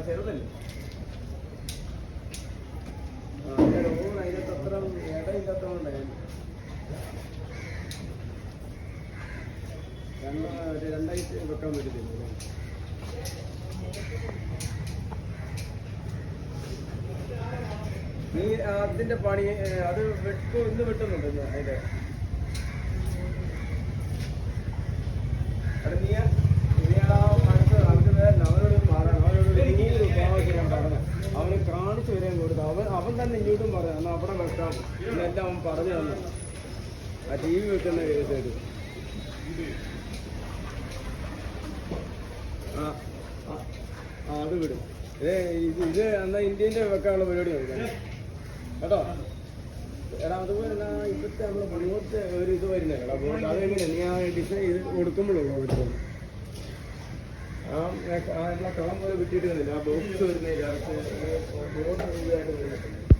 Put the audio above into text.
ചെറുതല്ലേ അതിനകത്തത്ര ഇടയില്ലാത്ത ഉണ്ടായിരുന്നു. രണ്ടായിട്ട് വെക്കാൻ പറ്റത്തില്ല. നീ അതിന്റെ പണി അത് ഇന്ന് വെട്ടുന്നുണ്ട് അതിന്റെ അവനോട് മാറണം. അവനോട് ഞാൻ പറഞ്ഞു അവന് കാണിച്ചു വരാൻ കൊടുത്തു. അവൻ തന്നെ ഇങ്ങോട്ടും പറയാം എന്നാൽ അവിടെ വെക്കാം എന്നെല്ലാം അവൻ പറഞ്ഞു തന്നു. ആ ടി വി വെക്കുന്ന കേസായിട്ട് അത് വിടും. ഇത് എന്നാൽ ഇന്ത്യൻ്റെ വെക്കാനുള്ള പരിപാടി നോക്കാം കേട്ടോ. എടാ അതുപോലെ തന്നെ ഇപ്പോഴത്തെ നമ്മുടെ മുന്നോട്ട് ഒരു ഇത് വരുന്നില്ല. അപ്പോൾ അതെങ്ങനെ നീ ആ ഡിസൈൻ ചെയ്ത് കൊടുക്കുമ്പോഴുള്ളൂ അവർക്ക് ആ കളം പോലെ വിട്ടിട്ട് ആ ബോക്സ് വരുന്നില്ല. ബോർഡ് ഇതായിട്ട്